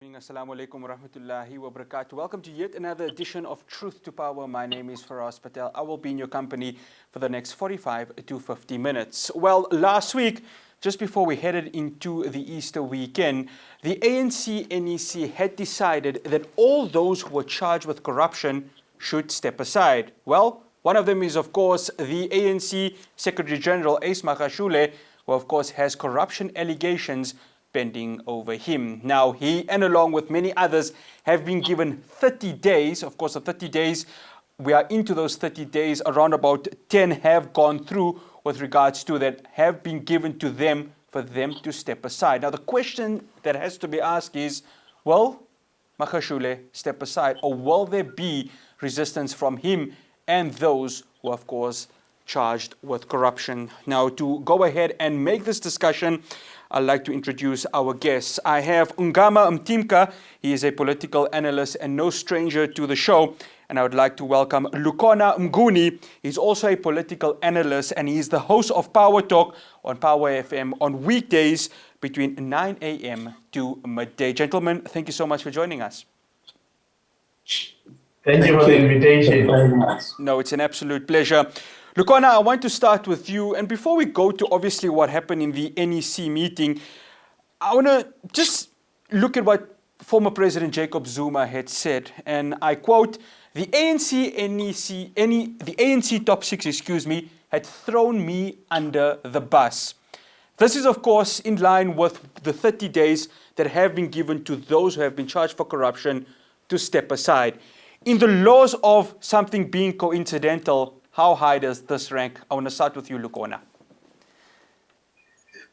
Assalamu alaikum wa rahmatullahi wa barakatuh. Welcome to yet another edition of Truth to Power. My name is Faraz Patel. I will be in your company for the next 45 to 50 minutes. Well, last week, just before we headed into the Easter weekend, the ANC NEC had decided that all those who were charged with corruption should step aside. Well, one of them is, of course, the ANC Secretary General, S Magashule, who, of course, has corruption allegations pending over him. Now, he and along with many others have been given 30 days. Of course, the 30 days, we are into those 30 days. Around about 10 have gone through with regards to that have been given to them for them to step aside. Now, the question that has to be asked is, will Magashule step aside, or will there be resistance from him and those who, of course, charged with corruption? Now, to go ahead and make this discussion, I'd like to introduce our guests. I have Ungama Mtimka. He is a political analyst and no stranger to the show. And I would like to welcome Lukhona Mnguni. He's also a political analyst and he's the host of Power Talk on Power FM on weekdays between 9 a.m. to midday. Gentlemen, thank you so much for joining us. Thank you for the invitation. No, it's an absolute pleasure. Lukhona, I want to start with you. And before we go to obviously what happened in the NEC meeting, I want to just look at what former President Jacob Zuma had said. And I quote, the ANC top six, had thrown me under the bus. This is, of course, in line with the 30 days that have been given to those who have been charged for corruption to step aside. In the laws of something being coincidental, how high does this rank? I want to start with you, Lukhona.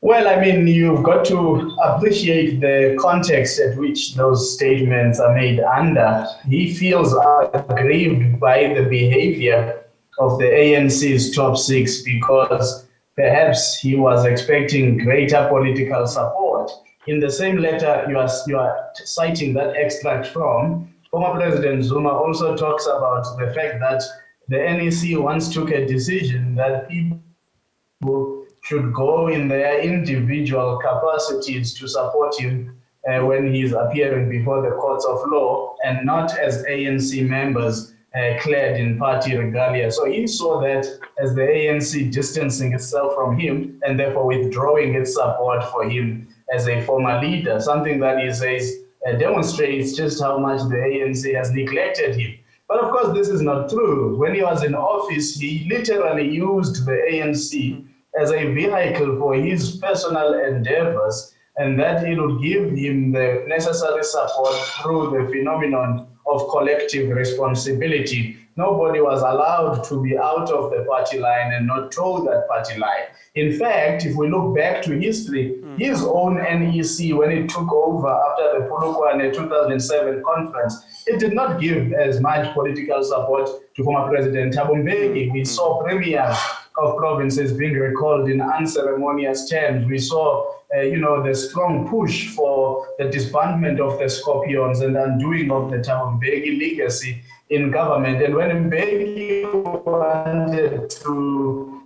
Well, I mean, you've got to appreciate the context at which those statements are made under. He feels aggrieved by the behavior of the ANC's top six because perhaps he was expecting greater political support. In the same letter you are citing that extract from, former President Zuma also talks about the fact that the NEC once took a decision that people should go in their individual capacities to support him when he's appearing before the courts of law and not as ANC members clad in party regalia. So he saw that as the ANC distancing itself from him and therefore withdrawing its support for him as a former leader, something that he says demonstrates just how much the ANC has neglected him. But of course, this is not true. When he was in office, he literally used the ANC as a vehicle for his personal endeavors, and that it would give him the necessary support through the phenomenon of collective responsibility. Nobody was allowed to be out of the party line and not toe that party line. In fact, if we look back to history, his own NEC, when it took over after the Polokwane 2007 conference, it did not give as much political support to former President Thabo Mbeki. We saw premiers of provinces being recalled in unceremonious terms. We saw the strong push for the disbandment of the Scorpions and undoing of the Thabo Mbeki legacy in government. And when Mbeki wanted to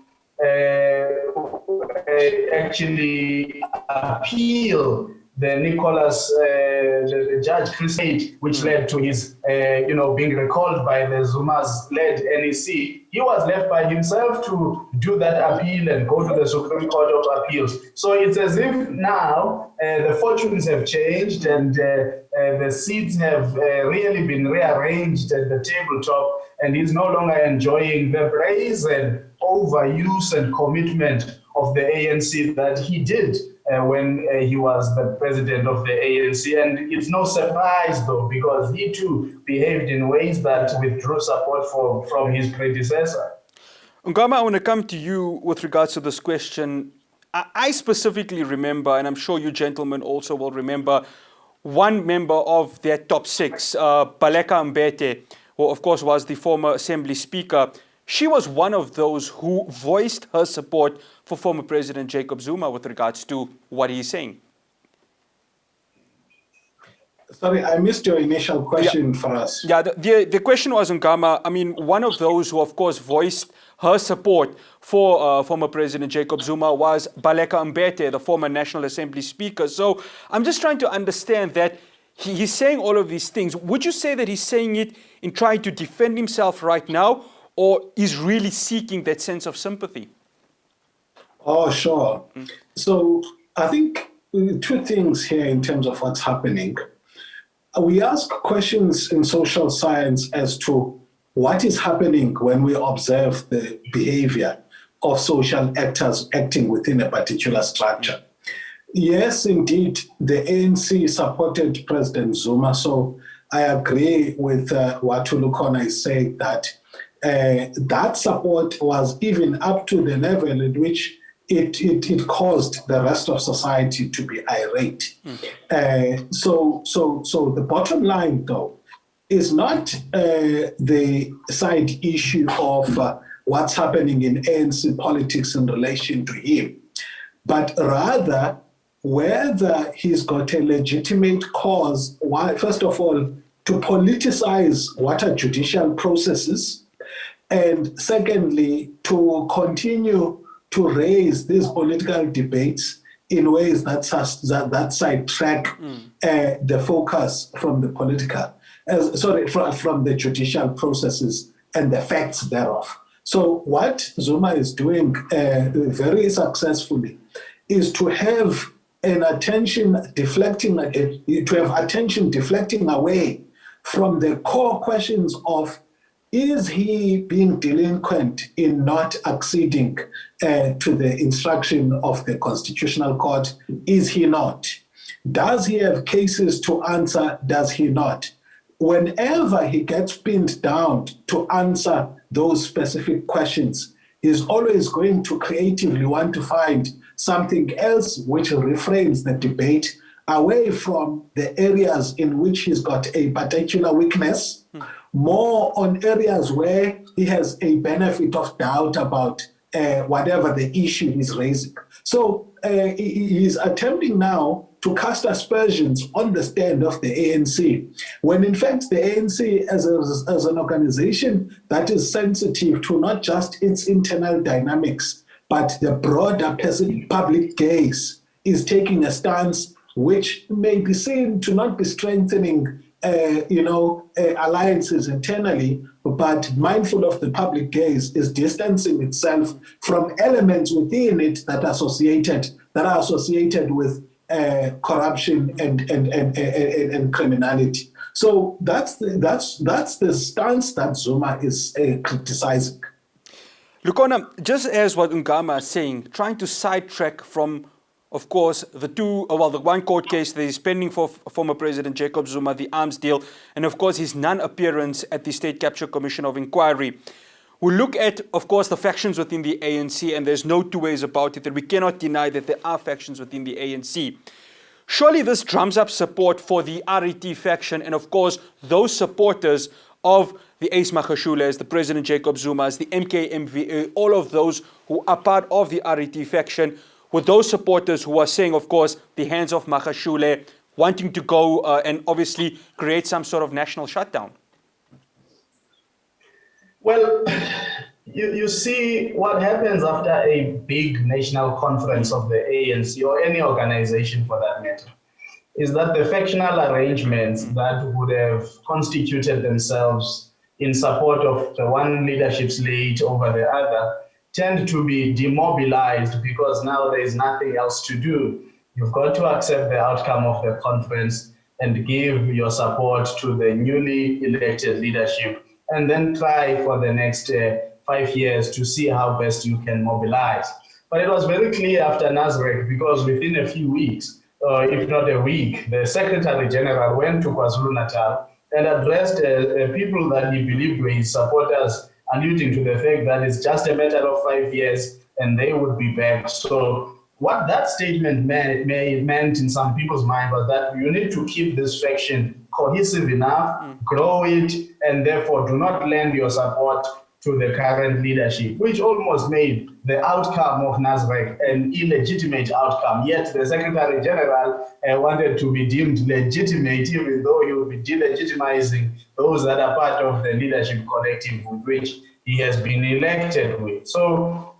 actually appeal the Nicholas, the Judge Crusade, which led to his, being recalled by the Zuma's-led NEC, he was left by himself to do that appeal and go to the Supreme Court of Appeals. So it's as if now the fortunes have changed and the seats have really been rearranged at the tabletop, and he's no longer enjoying the brazen overuse and commitment of the ANC that he did when he was the president of the ANC. And it's no surprise, though, because he too behaved in ways that withdrew support from his predecessor. Ungama, I want to come to you with regards to this question. I specifically remember, and I'm sure you gentlemen also will remember, one member of their top six, Baleka Mbete, who of course was the former Assembly Speaker. She was one of those who voiced her support for former President Jacob Zuma with regards to what he's saying. Sorry, I missed your initial question for us. Yeah, the question was, Ungama, I mean, one of those who, of course, voiced her support for former President Jacob Zuma was Baleka Mbete, the former National Assembly Speaker. So I'm just trying to understand that he's saying all of these things. Would you say that he's saying it in trying to defend himself right now, or is really seeking that sense of sympathy? Oh, sure. So I think two things here in terms of what's happening. We ask questions in social science as to what is happening when we observe the behavior of social actors acting within a particular structure. Yes, indeed, the ANC supported President Zuma, so I agree with what Tulukona is saying, that that support was even up to the level at which it caused the rest of society to be irate. So the bottom line, though, is not the side issue of what's happening in ANC politics in relation to him, but rather whether he's got a legitimate cause, first of all, to politicize what are judicial processes, and secondly, to continue to raise these political debates in ways that sidetrack the focus from the from the judicial processes and the facts thereof. So what Zuma is doing very successfully is to have attention deflecting away from the core questions of, is he being delinquent in not acceding to the instruction of the Constitutional Court? Is he not? Does he have cases to answer? Does he not? Whenever he gets pinned down to answer those specific questions, he's always going to creatively want to find something else which reframes the debate away from the areas in which he's got a particular weakness, more on areas where he has a benefit of doubt about whatever the issue he's raising. So he's attempting now to cast aspersions on the stand of the ANC, when in fact the ANC as an organization that is sensitive to not just its internal dynamics, but the broader public gaze, is taking a stance which may be seen to not be strengthening alliances internally, but mindful of the public gaze, is distancing itself from elements within it that are associated with corruption and criminality. So that's the stance that Zuma is criticizing. Lukona, just as what Ngama is saying, trying to sidetrack from, of course, the one court case that is pending for former President Jacob Zuma, the arms deal, and of course his non-appearance at the State Capture Commission of Inquiry. We look at, of course, the factions within the ANC, and there's no two ways about it, that we cannot deny that there are factions within the ANC. Surely this drums up support for the RET faction, and of course those supporters of the Ace Magashules, the President Jacob Zumas, the MKMVA, all of those who are part of the RET faction, with those supporters who are saying, of course, the hands of Magashule, wanting to go and obviously create some sort of national shutdown. Well, you see what happens after a big national conference of the ANC, or any organization for that matter, is that the factional arrangements that would have constituted themselves in support of the one leadership slate over the other tend to be demobilized, because now there is nothing else to do. You've got to accept the outcome of the conference and give your support to the newly elected leadership, and then try for the next 5 years to see how best you can mobilize. But it was very clear after Nasrec, because within a few weeks, if not a week, the Secretary General went to KwaZulu-Natal and addressed people that he believed were his supporters, alluding to the fact that it's just a matter of 5 years and they would be back. So what that statement meant in some people's mind was that you need to keep this faction cohesive enough, grow it, and therefore do not lend your support to the current leadership, which almost made the outcome of Nasrec an illegitimate outcome. Yet the Secretary General wanted to be deemed legitimate, even though he would be delegitimizing those that are part of the leadership collective with which he has been elected with. So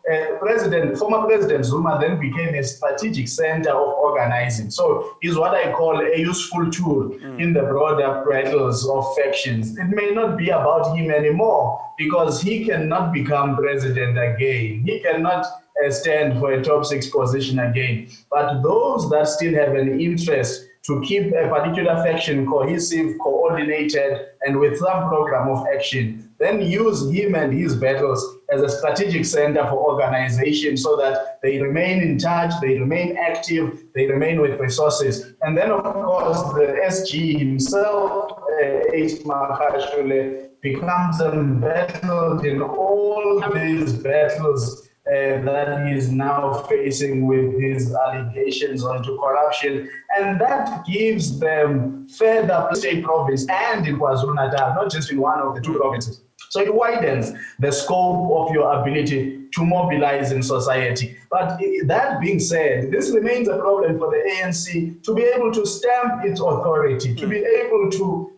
former President Zuma then became a strategic center of organizing. So he's what I call a useful tool in the broader battles of factions. It may not be about him anymore because he cannot become president again. He cannot stand for a top 6 position again. But those that still have an interest to keep a particular faction cohesive, coordinated, and with some program of action, then use him and his battles as a strategic center for organization so that they remain in touch, they remain active, they remain with resources. And then, of course, the SG himself, H. Makashule, becomes embattled in all these battles that he is now facing with his allegations onto corruption, and that gives them further state province and in KwaZulu-Natal, not just in one of the 2 provinces. So it widens the scope of your ability to mobilize in society. But that being said, this remains a problem for the ANC to be able to stamp its authority, to be able to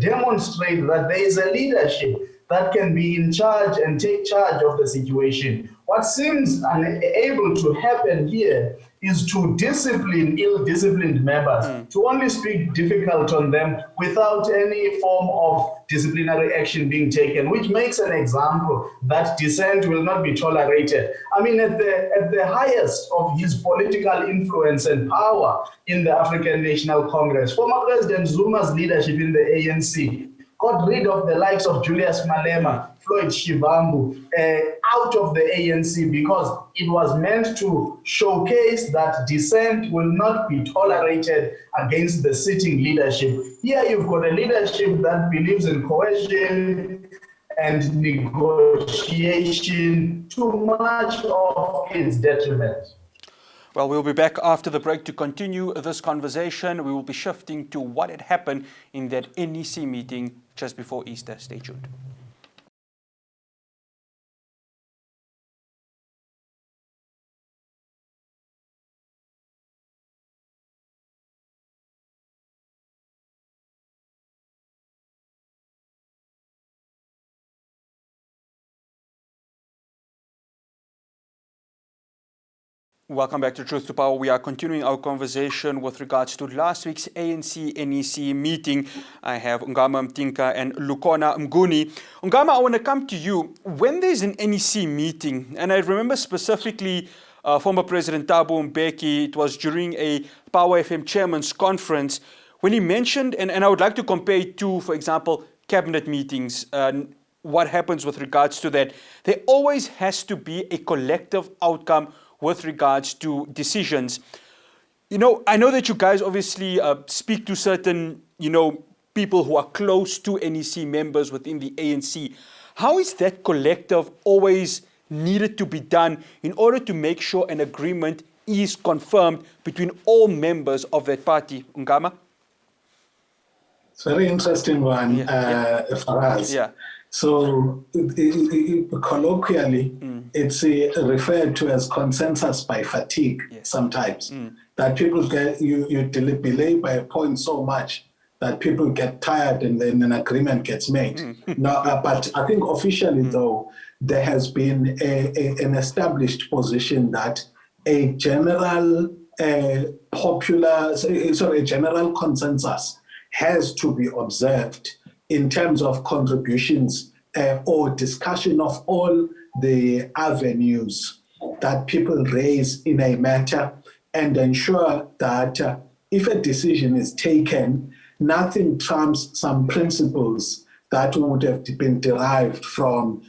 demonstrate that there is a leadership that can be in charge and take charge of the situation. What seems unable to happen here is to discipline ill-disciplined members, to only speak difficult on them without any form of disciplinary action being taken, which makes an example that dissent will not be tolerated. I mean, at the highest of his political influence and power in the African National Congress, former President Zuma's leadership in the ANC got rid of the likes of Julius Malema, Floyd Shivambu, out of the ANC because it was meant to showcase that dissent will not be tolerated against the sitting leadership. Here you've got a leadership that believes in coercion and negotiation to much of its detriment. Well, we'll be back after the break to continue this conversation. We will be shifting to what had happened in that NEC meeting just before Easter. Stay tuned. Welcome back to Truth to Power. We are continuing our conversation with regards to last week's ANC NEC meeting. I have Ngama Mtinka and Lukona Mguni. Ngama, I want to come to you. When there's an NEC meeting, and I remember specifically former President Thabo Mbeki, it was during a Power FM Chairman's Conference, when he mentioned, and I would like to compare it to, for example, cabinet meetings, what happens with regards to that. There always has to be a collective outcome with regards to decisions. You know, I know that you guys obviously speak to certain, people who are close to NEC members within the ANC. How is that collective always needed to be done in order to make sure an agreement is confirmed between all members of that party? Ngama? It's a very interesting one for us. Yeah. So colloquially, it's referred to as consensus by fatigue sometimes. That people get, you belabor a point so much that people get tired and then an agreement gets made. Now, but I think officially though, there has been an established position that a general general consensus has to be observed in terms of contributions or discussion of all the avenues that people raise in a matter, and ensure that if a decision is taken, nothing trumps some principles that would have been derived from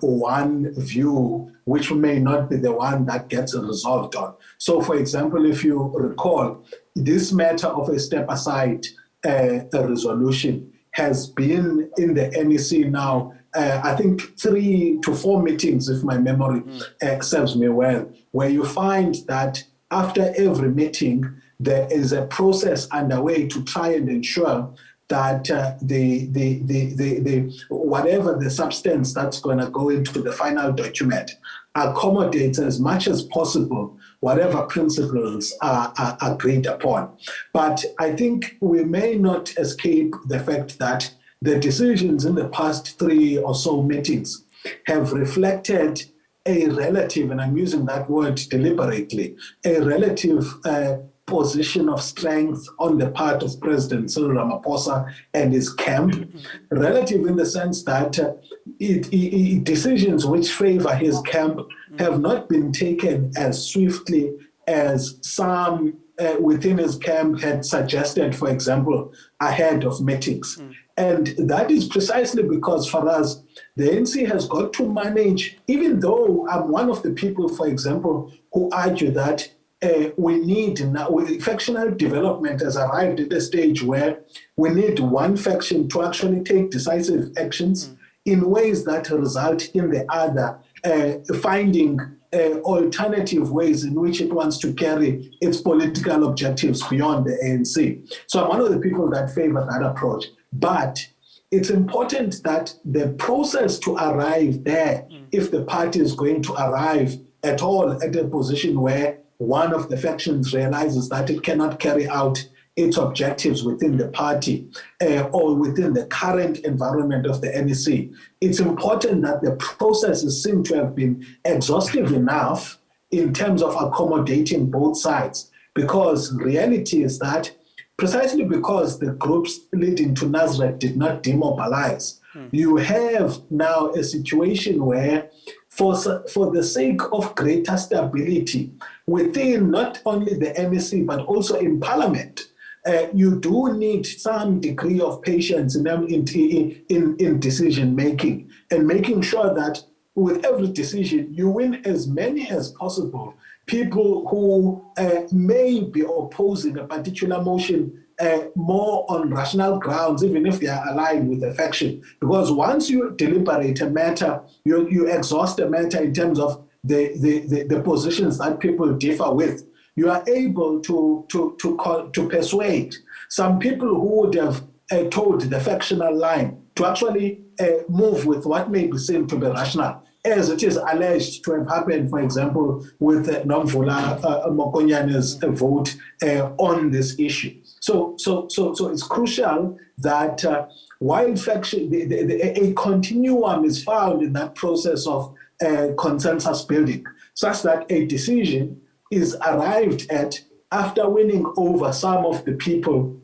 one view, which may not be the one that gets resolved on. So, for example, if you recall, this matter of a step-aside resolution has been in the NEC now, I think 3 to 4 meetings, if my memory serves me well, where you find that after every meeting, there is a process underway to try and ensure that whatever the substance that's going to go into the final document accommodates as much as possible whatever principles are agreed upon. But I think we may not escape the fact that the decisions in the past 3 or so meetings have reflected a relative, and I'm using that word deliberately, a relative position of strength on the part of President Cyril Ramaphosa and his camp, relative in the sense that decisions which favor his camp have not been taken as swiftly as some within his camp had suggested, for example, ahead of meetings. And that is precisely because for us, the ANC has got to manage, even though I'm one of the people, for example, who argue that we need now, factional development has arrived at a stage where we need one faction to actually take decisive actions in ways that result in the other finding alternative ways in which it wants to carry its political objectives beyond the ANC. So I'm one of the people that favor that approach. But it's important that the process to arrive there, if the party is going to arrive at all at a position where one of the factions realizes that it cannot carry out its objectives within the party or within the current environment of the NEC, it's important that the process is seen to have been exhaustive enough in terms of accommodating both sides. Because reality is that precisely because the groups leading to Nazareth did not demobilize, you have now a situation where for the sake of greater stability within not only the NEC but also in Parliament, you do need some degree of patience in decision making and making sure that with every decision you win as many as possible people who may be opposing a particular motion more on rational grounds, even if they are aligned with the faction. Because once you deliberate a matter, you exhaust a matter in terms of the positions that people differ with, you are able to persuade some people who would have told the factional line to actually move with what may be seen to be rational, as it is alleged to have happened, for example, with Nomvula Mokonyane's vote on this issue. So it's crucial that while faction, a continuum is found in that process of consensus building, such that a decision is arrived at after winning over some of the people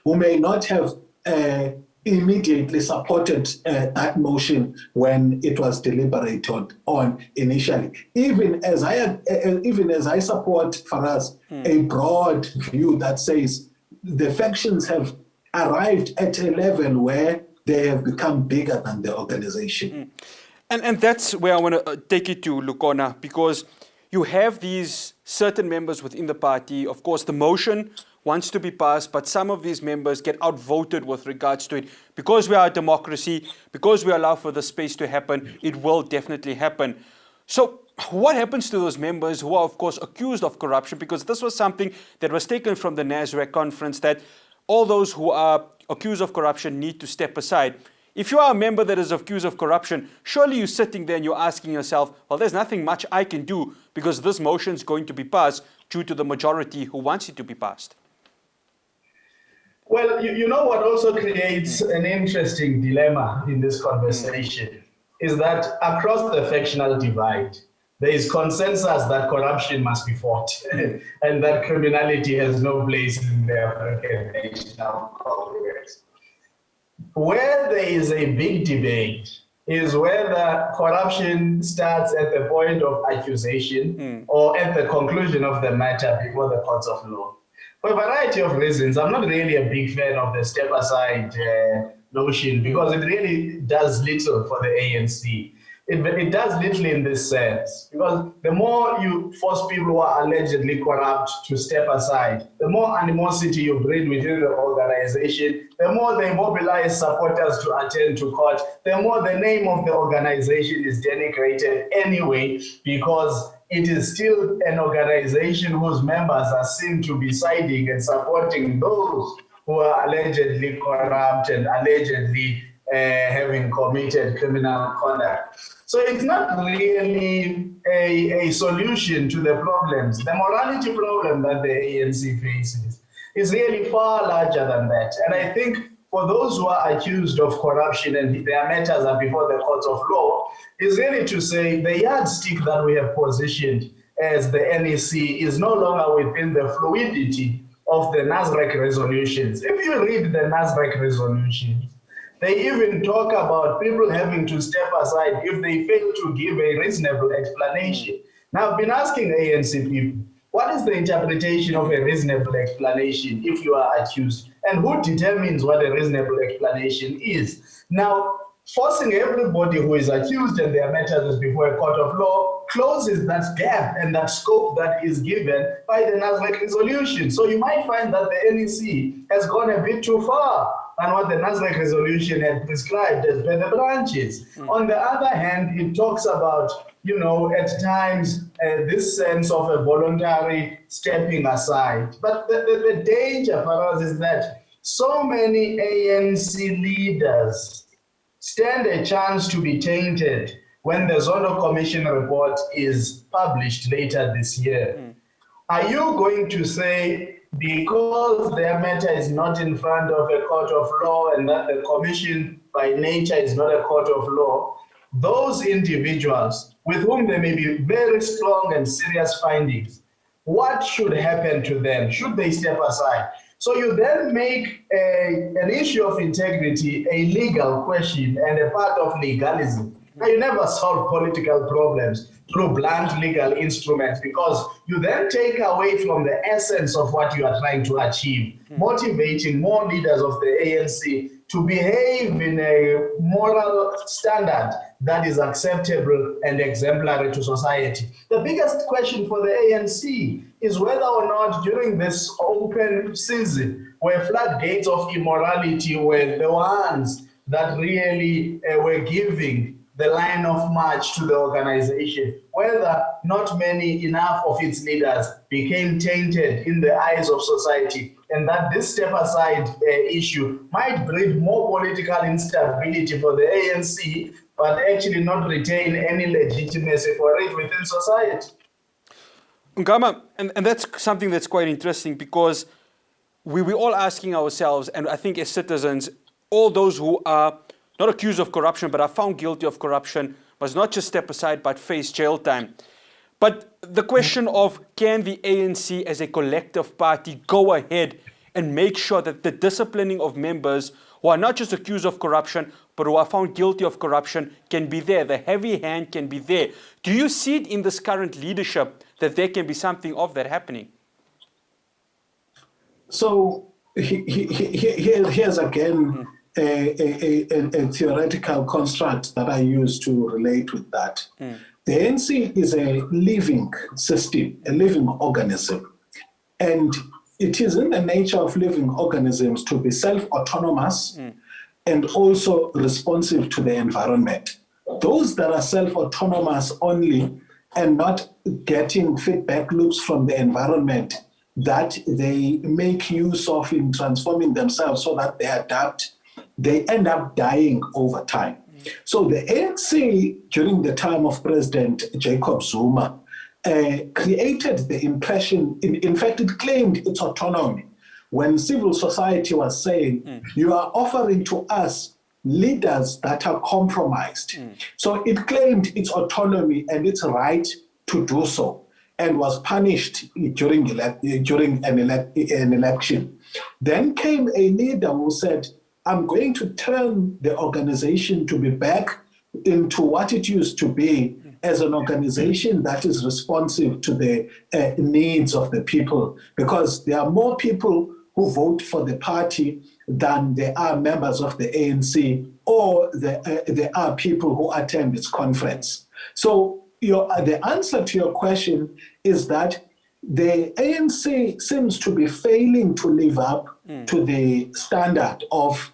who may not have immediately supported that motion when it was deliberated on initially. Even as I support for us a broad view that says the factions have arrived at a level where they have become bigger than the organization. And that's where I want to take it to, Lukona, because you have these certain members within the party. Of course, the motion wants to be passed, but some of these members get outvoted with regards to it. Because we are a democracy, because we allow for the space to happen, it will definitely happen. So what happens to those members who are, of course, accused of corruption? Because this was something that was taken from the NASREC conference, that all those who are accused of corruption need to step aside. If you are a member that is accused of corruption, surely you're sitting there and you're asking yourself, well, there's nothing much I can do because this motion is going to be passed due to the majority who wants it to be passed. Well, you know what also creates an interesting dilemma in this conversation is that across the factional divide, there is consensus that corruption must be fought and that criminality has no place in the African National Congress. Where there is a big debate is whether corruption starts at the point of accusation or at the conclusion of the matter before the courts of law. For a variety of reasons, I'm not really a big fan of the step-aside notion because it really does little for the ANC. It does little in this sense, because the more you force people who are allegedly corrupt to step aside, the more animosity you breed within the organization, the more they mobilize supporters to attend to court, the more the name of the organization is denigrated anyway, because it is still an organization whose members are seen to be siding and supporting those who are allegedly corrupt and allegedly having committed criminal conduct. So it's not really a solution to the problems. The morality problem that the ANC faces is really far larger than that. And I think for those who are accused of corruption and their matters are before the courts of law is really to say the yardstick that we have positioned as the NEC is no longer within the fluidity of the NASREC resolutions. If you read the NASREC resolutions, they even talk about people having to step aside if they fail to give a reasonable explanation. Now, I've been asking ANC people, what is the interpretation of a reasonable explanation if you are accused? And who determines what a reasonable explanation is? Now, forcing everybody who is accused and their matters before a court of law closes that gap and that scope that is given by the NASREC resolution. So you might find that the NEC has gone a bit too far than what the NASREC resolution had prescribed as per the branches. On the other hand, it talks about, at times, this sense of a voluntary stepping aside. But the danger for us is that so many ANC leaders stand a chance to be tainted when the Zondo Commission report is published later this year. Are you going to say, because their matter is not in front of a court of law and that the commission by nature is not a court of law, those individuals with whom there may be very strong and serious findings, what should happen to them? Should they step aside? So you then make an issue of integrity a legal question and a part of legalism. Now, you never solve political problems through blunt legal instruments because you then take away from the essence of what you are trying to achieve, motivating more leaders of the ANC to behave in a moral standard that is acceptable and exemplary to society. The biggest question for the ANC is whether or not during this open season, where floodgates of immorality were the ones that really were giving the line of march to the organization, whether not many enough of its leaders became tainted in the eyes of society, and that this step-aside issue might breed more political instability for the ANC, but actually not retain any legitimacy for it within society. Ngama, and that's something that's quite interesting because we're all asking ourselves, and I think as citizens, all those who are not accused of corruption, but are found guilty of corruption, must not just step aside, but face jail time. But the question of can the ANC as a collective party go ahead and make sure that the disciplining of members who are not just accused of corruption, but who are found guilty of corruption can be there, the heavy hand can be there. Do you see it in this current leadership that there can be something of that happening? So here's again a theoretical construct that I use to relate with that. The ANC is a living system, a living organism. And it is in the nature of living organisms to be self-autonomous and also responsive to the environment. Those that are self-autonomous only and not getting feedback loops from the environment that they make use of in transforming themselves so that they adapt, they end up dying over time. So the ANC, during the time of President Jacob Zuma, created the impression, in fact, it claimed its autonomy. When civil society was saying, you are offering to us leaders that are compromised. So it claimed its autonomy and its right to do so and was punished during an election. Then came a leader who said, I'm going to turn the organization to be back into what it used to be as an organization that is responsive to the needs of the people, because there are more people who vote for the party than there are members of the ANC or there are people who attend its conference. So the answer to your question is that the ANC seems to be failing to live up to the standard of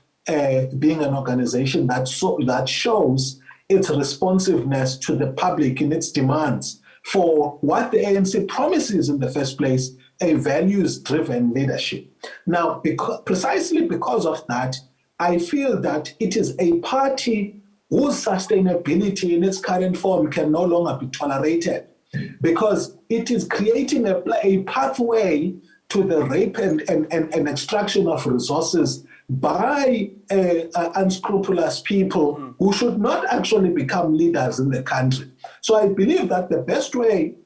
being an organization that shows its responsiveness to the public in its demands for what the ANC promises in the first place, a values-driven leadership. Now, precisely because of that, I feel that it is a party whose sustainability in its current form can no longer be tolerated, because it is creating a pathway to the rape and extraction of resources by unscrupulous people who should not actually become leaders in the country. So I believe that the best way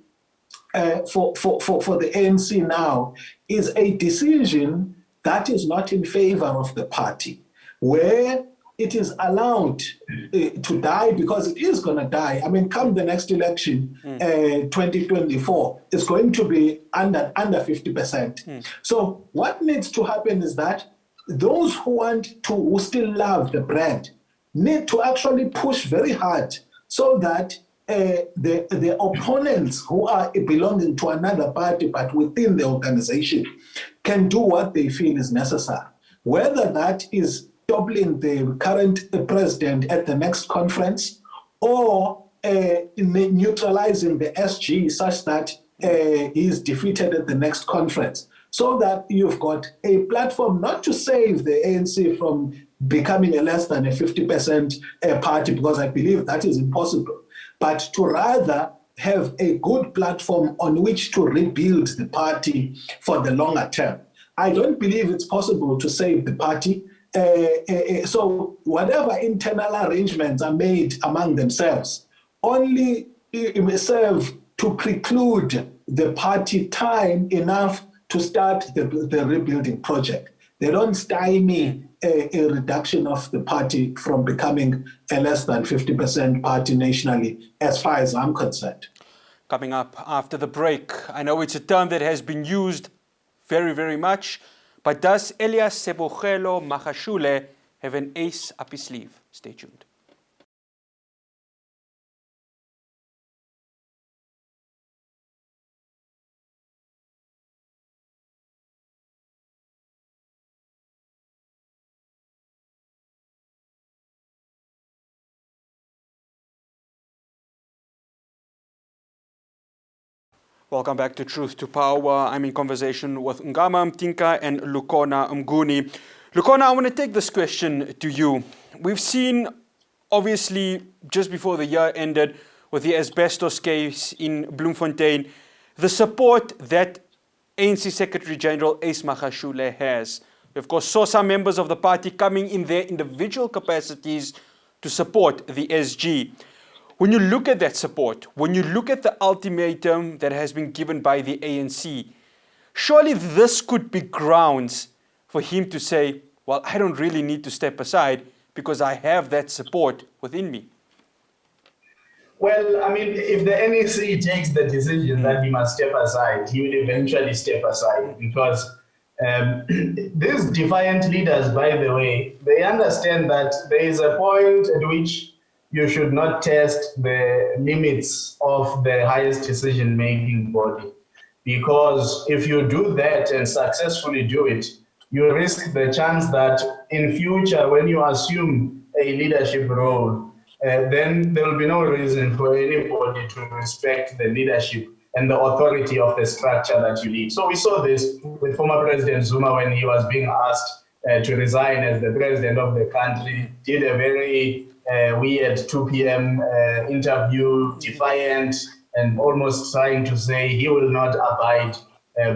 for the ANC now is a decision that is not in favor of the party, where it is allowed to die, because it is going to die. I mean, come the next election, 2024, it's going to be under 50%. So what needs to happen is that those who still love the brand need to actually push very hard so that the opponents who are belonging to another party but within the organization can do what they feel is necessary. Whether that is toppling the current president at the next conference, or neutralizing the SG such that he is defeated at the next conference, so that you've got a platform not to save the ANC from becoming a less than a 50% party, because I believe that is impossible, but to rather have a good platform on which to rebuild the party for the longer term. I don't believe it's possible to save the party. So whatever internal arrangements are made among themselves only serve to preclude the party time enough to start the rebuilding project. They don't stymie a reduction of the party from becoming a less than 50% party nationally, as far as I'm concerned. Coming up after the break, I know it's a term that has been used very, very much, but does Elias Sebogelo Magashule have an ace up his sleeve? Stay tuned. Welcome back to Truth to Power. I'm in conversation with Ngama Mtinka and Lukona Mguni. Lukona, I want to take this question to you. We've seen, obviously, just before the year ended, with the asbestos case in Bloemfontein, the support that ANC Secretary General Ace Magashule has. We, of course, saw some members of the party coming in their individual capacities to support the SG. When you look at that support, when you look at the ultimatum that has been given by the ANC, surely this could be grounds for him to say, well, I don't really need to step aside because I have that support within me. Well, I mean, if the NEC takes the decision that he must step aside, he will eventually step aside, because these defiant leaders, by the way, they understand that there is a point at which you should not test the limits of the highest decision-making body. Because if you do that and successfully do it, you risk the chance that in future, when you assume a leadership role, then there will be no reason for anybody to respect the leadership and the authority of the structure that you lead. So we saw this with former President Zuma when he was being asked to resign as the president of the country, did a very weird 2 p.m. interview, defiant, and almost trying to say he will not abide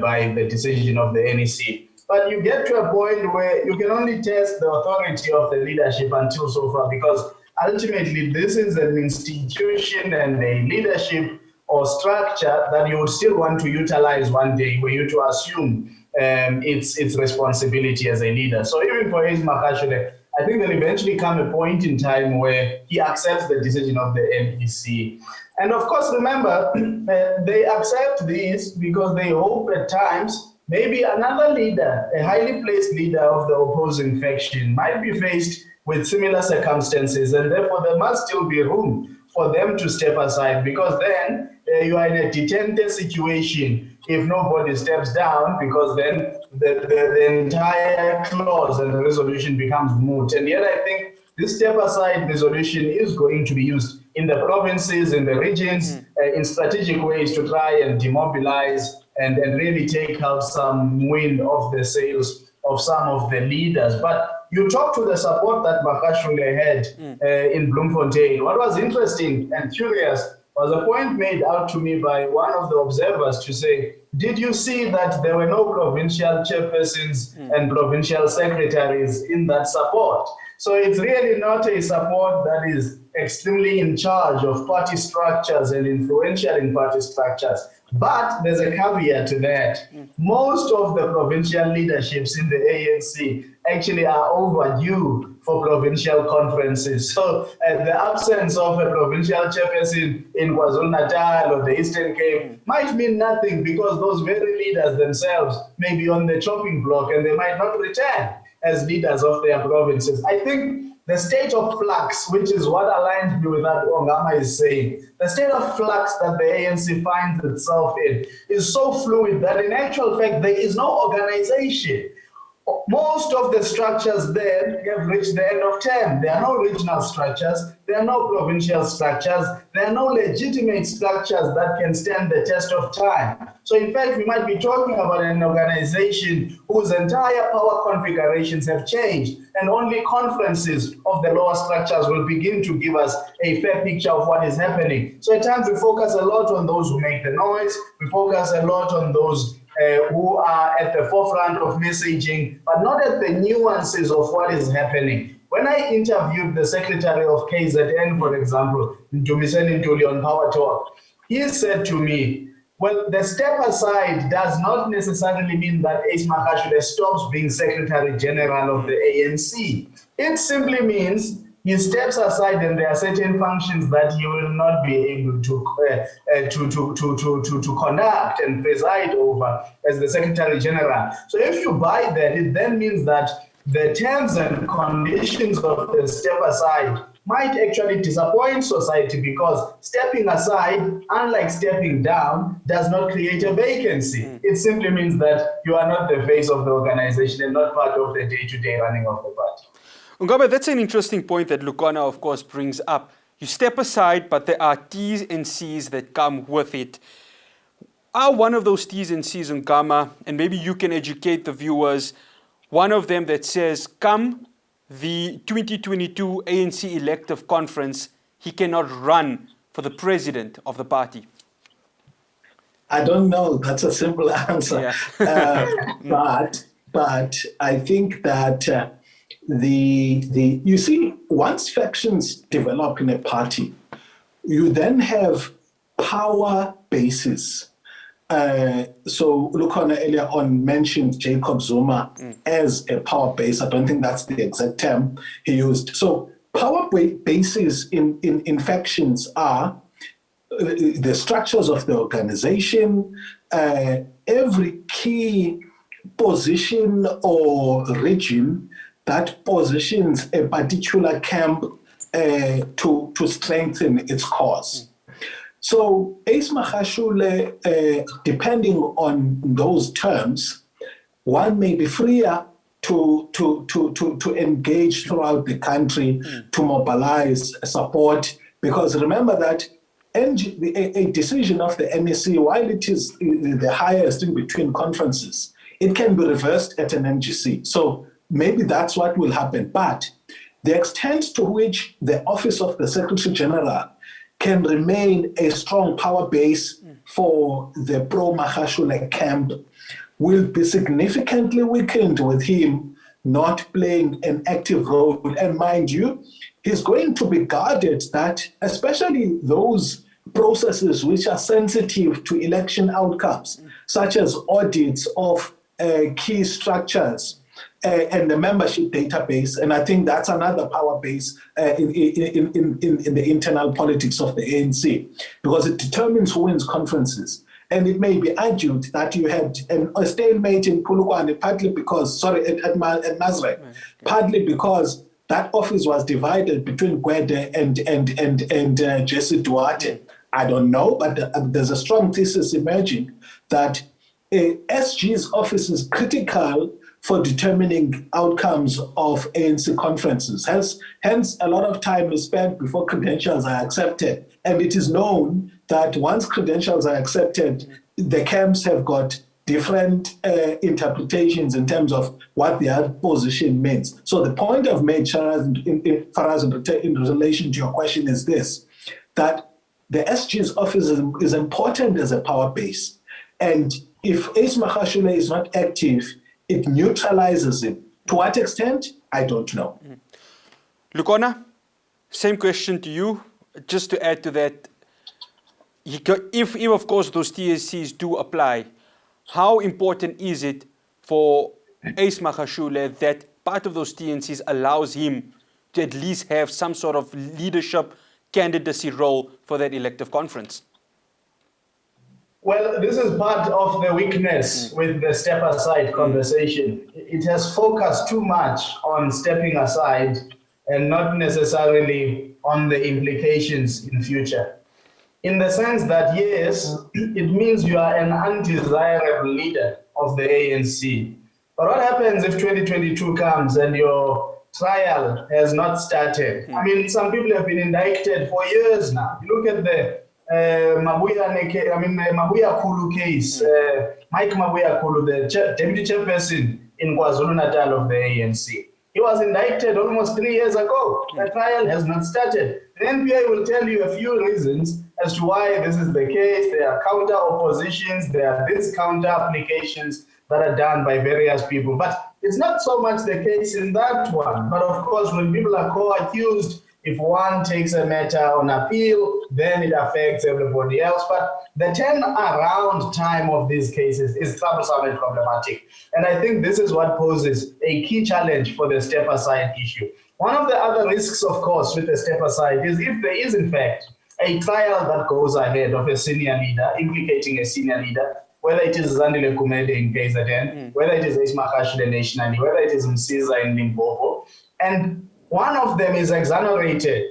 by the decision of the NEC. But you get to a point where you can only test the authority of the leadership until so far, because ultimately this is an institution and a leadership or structure that you would still want to utilize one day, for you to assume its responsibility as a leader. So even for Ace Magashule, I think there'll eventually come a point in time where he accepts the decision of the NEC. And of course, remember, they accept this because they hope at times maybe another leader, a highly placed leader of the opposing faction, might be faced with similar circumstances, and therefore there must still be room for them to step aside, because then you are in a detente situation if nobody steps down, because then the entire clause and the resolution becomes moot. And yet I think this step-aside resolution is going to be used in the provinces, in the regions, in strategic ways to try and demobilize and really take out some wind off the sails of some of the leaders. But you talk to the support that Magashule had in Bloemfontein. What was interesting and curious was a point made out to me by one of the observers to say, did you see that there were no provincial chairpersons and provincial secretaries in that support? So it's really not a support that is extremely in charge of party structures and influential in party structures. But there's a caveat to that. Most of the provincial leaderships in the ANC actually are overdue for provincial conferences. So the absence of a provincial chairperson in KwaZulu-Natal or the Eastern Cape might mean nothing, because those very leaders themselves may be on the chopping block and they might not return as leaders of their provinces. I think the state of flux, which is what aligns me with what Ongama is saying, the state of flux that the ANC finds itself in is so fluid that in actual fact there is no organization. Most of the structures there have reached the end of term. There are no regional structures, there are no provincial structures, there are no legitimate structures that can stand the test of time. So in fact, we might be talking about an organization whose entire power configurations have changed, and only conferences of the lower structures will begin to give us a fair picture of what is happening. So at times we focus a lot on those who make the noise, we focus a lot on those who are at the forefront of messaging, but not at the nuances of what is happening. When I interviewed the secretary of KZN, for example, Ndumiseni Ntuli on Power Talk, he said to me, well, the step aside does not necessarily mean that Ace Makashule stops being Secretary General of the ANC. It simply means he steps aside and there are certain functions that he will not be able to conduct and preside over as the Secretary General. So if you buy that, it then means that the terms and conditions of the step aside might actually disappoint society, because stepping aside, unlike stepping down, does not create a vacancy. It simply means that you are not the face of the organization and not part of the day-to-day running of the party. Ongaba, that's an interesting point that Lukana, of course, brings up. You step aside, but there are T's and C's that come with it. Are one of those T's and C's, Ongama, and maybe you can educate the viewers, one of them that says, come the 2022 ANC elective conference, he cannot run for the president of the party? I don't know. That's a simple answer. Yeah. But I think that you see, once factions develop in a party, you then have power bases. So Lukona earlier on mentioned Jacob Zuma as a power base. I don't think that's the exact term he used. So power bases in factions are the structures of the organization, every key position or region that positions a particular camp to strengthen its cause. So Ace Makashule, depending on those terms, one may be freer to engage throughout the country to mobilize support, because remember that a decision of the NEC, while it is the highest in between conferences, it can be reversed at an NGC. So maybe that's what will happen. But the extent to which the office of the Secretary General can remain a strong power base for the pro-Makashule camp will be significantly weakened with him not playing an active role. And mind you, he's going to be guarded that, especially those processes which are sensitive to election outcomes, such as audits of key structures and the membership database. And I think that's another power base in the internal politics of the ANC, because it determines who wins conferences. And it may be argued that you had a stalemate in Polokwane, partly because, at Nazareth, partly because that office was divided between Gwede and Jesse Duarte. I don't know, but there's a strong thesis emerging that SG's office is critical for determining outcomes of ANC conferences. Hence, a lot of time is spent before credentials are accepted. And it is known that once credentials are accepted, the camps have got different interpretations in terms of what their position means. So the point I've made, Faraz, in relation to your question is this, that the SG's office is important as a power base. And if Ace Magashule is not active, it neutralizes him. To what extent? I don't know. Lukona, same question to you. Just to add to that, if of course those TSCs do apply, how important is it for Ace Magashule that part of those TNCs allows him to at least have some sort of leadership candidacy role for that elective conference? Well, this is part of the weakness with the step aside conversation. It has focused too much on stepping aside and not necessarily on the implications in future. In the sense that, yes, it means you are an undesirable leader of the ANC. But what happens if 2022 comes and your trial has not started? I mean, some people have been indicted for years now. You look at the Mabuya Kulu case, Mike Mabuya Kulu, the deputy chairperson in KwaZulu-Natal of the ANC. He was indicted almost 3 years ago. The trial has not started. The NPA will tell you a few reasons as to why this is the case. There are counter oppositions, there are these counter applications that are done by various people. But it's not so much the case in that one. But of course, when people are co-accused, if one takes a matter on appeal, then it affects everybody else. But the turnaround time of these cases is troublesome and problematic. And I think this is what poses a key challenge for the step aside issue. One of the other risks, of course, with the step aside is if there is, in fact, a trial that goes ahead of a senior leader, implicating a senior leader, whether it is Zandile Kumede in KZN, whether it is Ace Magashule nationally, whether it is Msiza in Limpopo, and one of them is exonerated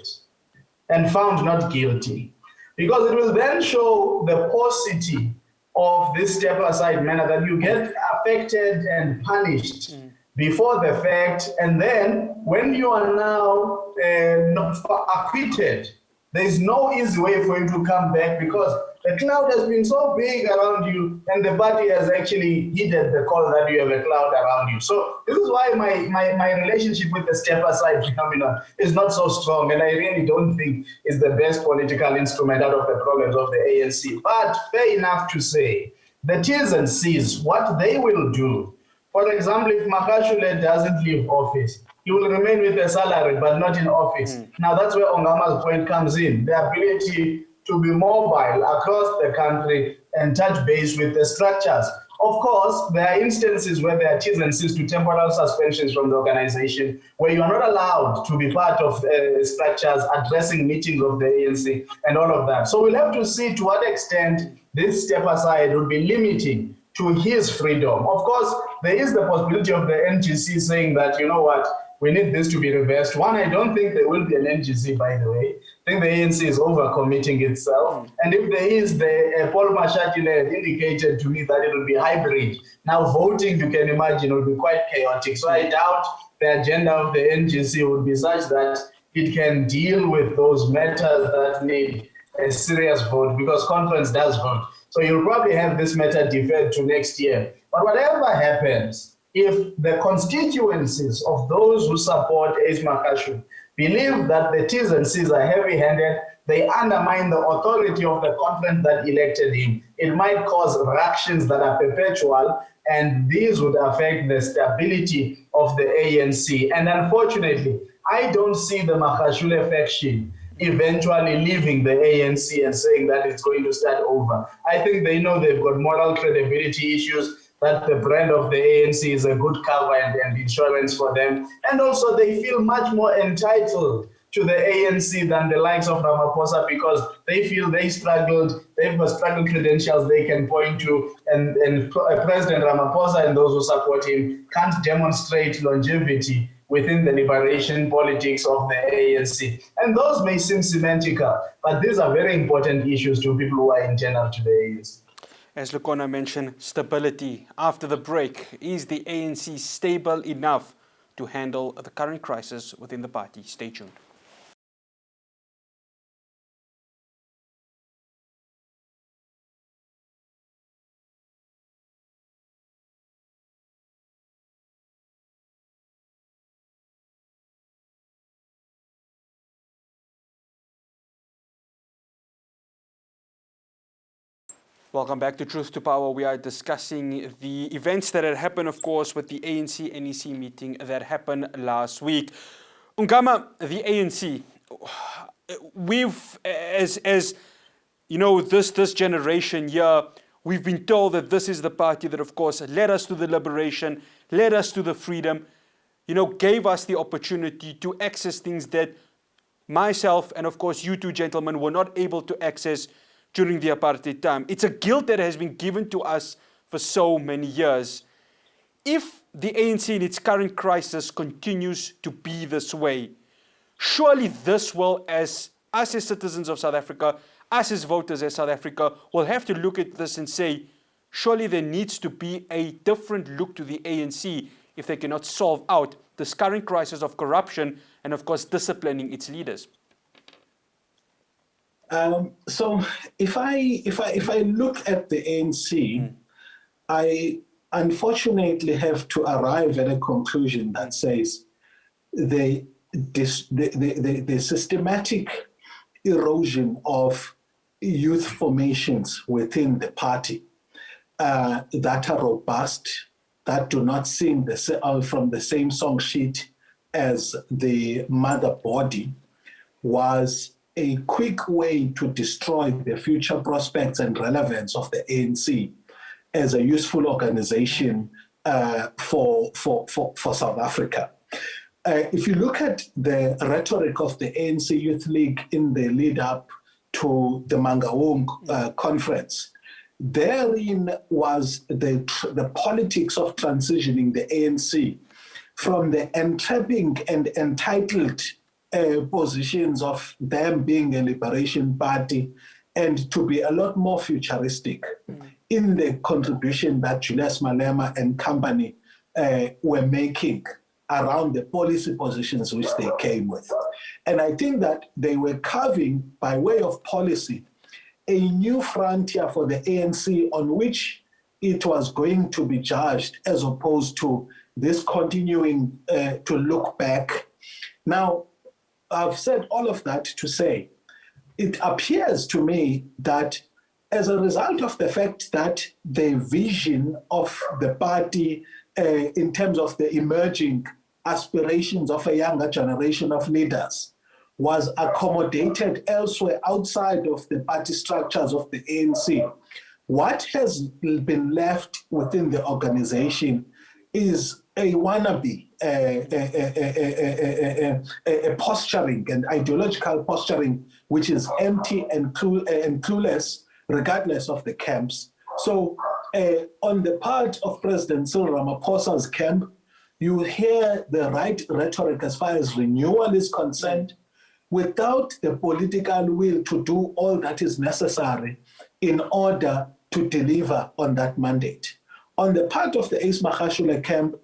and found not guilty, because it will then show the paucity of this step-aside manner that you get affected and punished before the fact, and then when you are now not acquitted, there is no easy way for you to come back because the cloud has been so big around you and the party has actually heeded the call that you have a cloud around you. So this is why my relationship with the step-aside phenomenon is not so strong, and I really don't think it's the best political instrument out of the problems of the ANC. But fair enough to say, the T's and C's, what they will do. For example, if Magashule doesn't leave office, he will remain with a salary but not in office. Now that's where Ongama's point comes in, the ability to be mobile across the country and touch base with the structures. Of course, there are instances where there are T's and C's to temporal suspensions from the organization, where you are not allowed to be part of structures addressing meetings of the ANC and all of that. So we'll have to see to what extent this step aside will be limiting to his freedom. Of course, there is the possibility of the NGC saying that, you know what, we need this to be reversed. One, I don't think there will be an NGC, by the way. I think the ANC is overcommitting itself. And if there is, Paul Mashatile indicated to me that it will be hybrid. Now voting, you can imagine, will be quite chaotic. So I doubt the agenda of the NGC would be such that it can deal with those matters that need a serious vote, because conference does vote. So you'll probably have this matter deferred to next year. But whatever happens, if the constituencies of those who support Ace Magashule believe that the T's and C's are heavy-handed, they undermine the authority of the conference that elected him. It might cause reactions that are perpetual, and these would affect the stability of the ANC. And unfortunately, I don't see the Magashule faction eventually leaving the ANC and saying that it's going to start over. I think they know they've got moral credibility issues, that the brand of the ANC is a good cover and insurance for them. And also they feel much more entitled to the ANC than the likes of Ramaphosa, because they feel they struggled, they've got struggle credentials they can point to, and President Ramaphosa and those who support him can't demonstrate longevity within the liberation politics of the ANC. And those may seem semantical, but these are very important issues to people who are internal to the ANC. As Lukona mentioned, stability. After the break, is the ANC stable enough to handle the current crisis within the party? Stay tuned. Welcome back to Truth to Power. We are discussing the events that had happened, of course, with the ANC NEC meeting that happened last week. Ungama, the ANC, we've, as you know, this generation here, we've been told that this is the party that, of course, led us to the liberation, led us to the freedom, you know, gave us the opportunity to access things that myself and, of course, you two gentlemen were not able to access during the apartheid time. It's a guilt that has been given to us for so many years. If the ANC in its current crisis continues to be this way, surely this will, as us as citizens of South Africa, us as voters as South Africa, will have to look at this and say, surely there needs to be a different look to the ANC if they cannot solve out this current crisis of corruption and, of course, disciplining its leaders. So if I look at the ANC, I unfortunately have to arrive at a conclusion that says the systematic erosion of youth formations within the party that are robust, that do not sing from the same song sheet as the mother body, was a quick way to destroy the future prospects and relevance of the ANC as a useful organization for South Africa. If you look at the rhetoric of the ANC Youth League in the lead up to the Mangaung conference, therein was the politics of transitioning the ANC from the entrapping and entitled positions of them being a liberation party and to be a lot more futuristic in the contribution that Julius Malema and company were making around the policy positions which they came with. And I think that they were carving, by way of policy, a new frontier for the ANC on which it was going to be judged, as opposed to this continuing to look back. Now, I've said all of that to say, it appears to me that as a result of the fact that the vision of the party in terms of the emerging aspirations of a younger generation of leaders was accommodated elsewhere outside of the party structures of the ANC, what has been left within the organization is a wannabe, a posturing, an ideological posturing, which is empty and clueless, regardless of the camps. So on the part of President Cyril Ramaphosa's camp, you hear the right rhetoric as far as renewal is concerned, without the political will to do all that is necessary in order to deliver on that mandate. On the part of the Ace Magashule camp,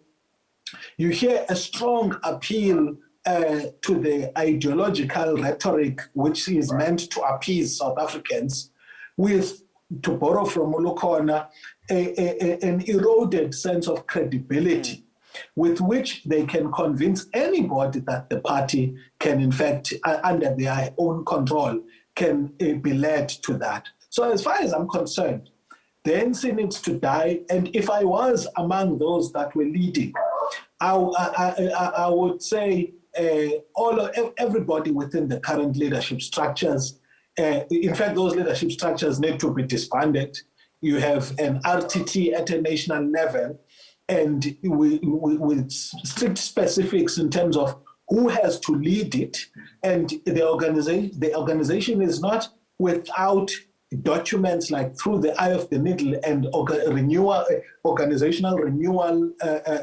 you hear a strong appeal to the ideological rhetoric which is meant to appease South Africans with, to borrow from Mulukona, an eroded sense of credibility with which they can convince anybody that the party can, in fact, under their own control, can be led to that. So as far as I'm concerned, the ANC needs to die. And if I was among those that were leading, I would say everybody within the current leadership structures, in fact, those leadership structures need to be disbanded. You have an RTT at a national level, and with strict specifics in terms of who has to lead it, and the organization is not without documents like Through the Eye of the Needle and organizational renewal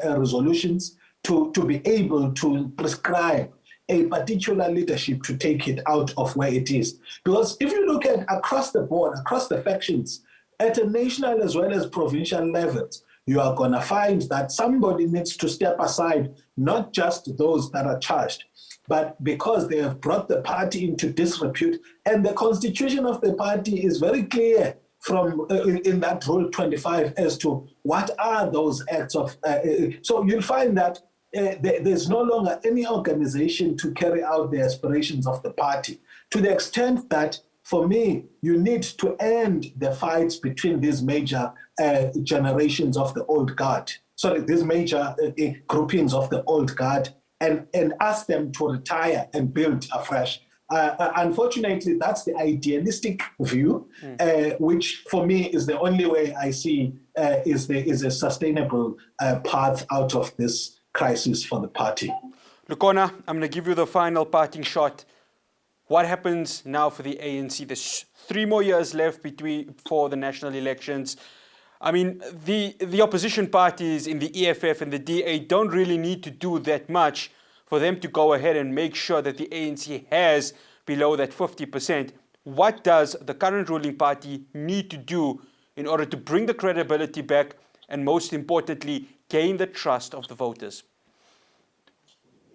resolutions to be able to prescribe a particular leadership to take it out of where it is. Because if you look at across the board, across the factions, at a national as well as provincial levels, you are going to find that somebody needs to step aside, not just those that are charged, but because they have brought the party into disrepute. And the constitution of the party is very clear from in that Rule 25 as to what are those acts of. So you'll find that there's no longer any organization to carry out the aspirations of the party, to the extent that for me, you need to end the fights between these major generations of the old guard. Sorry, these major groupings of the old guard, and ask them to retire and build afresh. Unfortunately, that's the idealistic view, which for me is the only way I see is a sustainable path out of this crisis for the party. Lukona, I'm going to give you the final parting shot. What happens now for the ANC? There's 3 more years left before the national elections. I mean, the opposition parties in the EFF and the DA don't really need to do that much for them to go ahead and make sure that the ANC has below that 50%. What does the current ruling party need to do in order to bring the credibility back and, most importantly, gain the trust of the voters?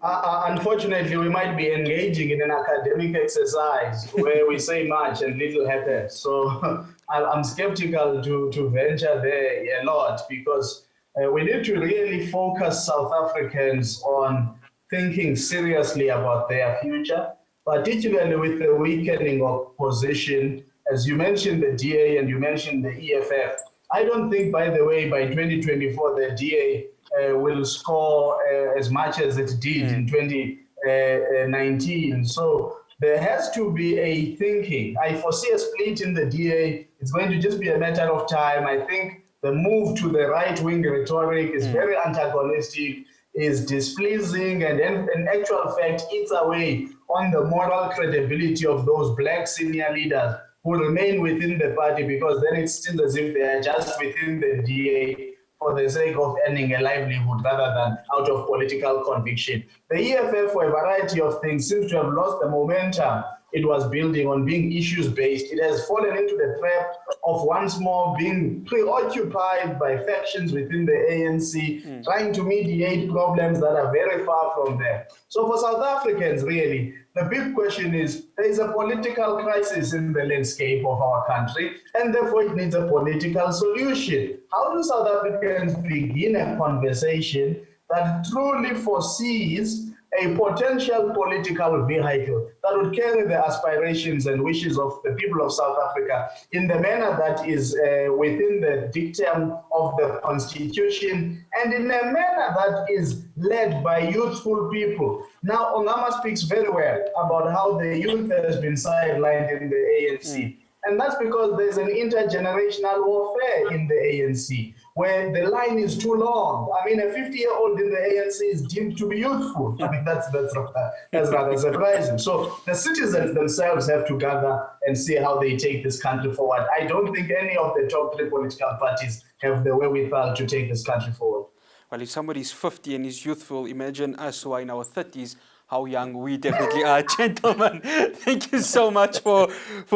Unfortunately, we might be engaging in an academic exercise where we say much and little happens. So I'm skeptical to venture there a lot, because we need to really focus South Africans on thinking seriously about their future, particularly with the weakening of position. As you mentioned the DA and you mentioned the EFF, I don't think, by the way, by 2024 the DA will score as much as it did in 2019. So there has to be a thinking. I foresee a split in the DA. It's going to just be a matter of time. I think the move to the right-wing rhetoric is very antagonistic, is displeasing, and in actual fact eats away on the moral credibility of those black senior leaders who remain within the party, because then it's still as if they are just within the DA for the sake of earning a livelihood rather than out of political conviction. The EFF, for a variety of things, seems to have lost the momentum it was building on being issues-based. It has fallen into the trap of once more being preoccupied by factions within the ANC, trying to mediate problems that are very far from them. So for South Africans, really, the big question is, there is a political crisis in the landscape of our country, and therefore it needs a political solution. How do South Africans begin a conversation that truly foresees a potential political vehicle that would carry the aspirations and wishes of the people of South Africa in the manner that is within the dictum of the Constitution, and in a manner that is led by youthful people? Now, Ongama speaks very well about how the youth has been sidelined in the ANC. And that's because there's an intergenerational warfare in the ANC, where the line is too long. I mean, a 50-year-old in the ANC is deemed to be youthful. I mean, that's rather surprising. So the citizens themselves have to gather and see how they take this country forward. I don't think any of the top 3 political parties have the wherewithal to take this country forward. Well, if somebody's 50 and is youthful, imagine us who are in our 30s, how young we definitely are. Gentlemen, thank you so much for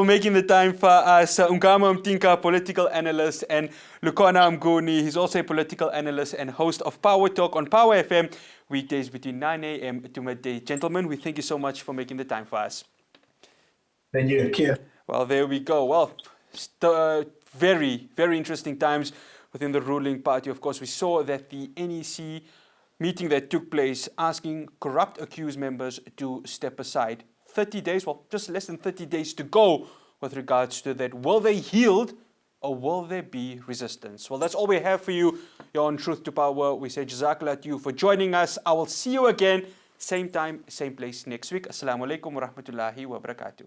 making the time for us. Ungama Mtinka, political analyst, and Lukona Mguni, he's also a political analyst and host of Power Talk on Power FM, weekdays between 9 a.m. to midday. Gentlemen, we thank you so much for making the time for us. Thank you. Well, there we go. Well, very, very interesting times within the ruling party. Of course, we saw that the NEC meeting that took place asking corrupt accused members to step aside. 30 days, well, just less than 30 days to go with regards to that. Will they yield or will there be resistance? Well, that's all we have for you. You're on Truth to Power. We say Jazakallah to you for joining us. I will see you again, same time, same place next week. Assalamu alaikum wa rahmatullahi wa barakatuh.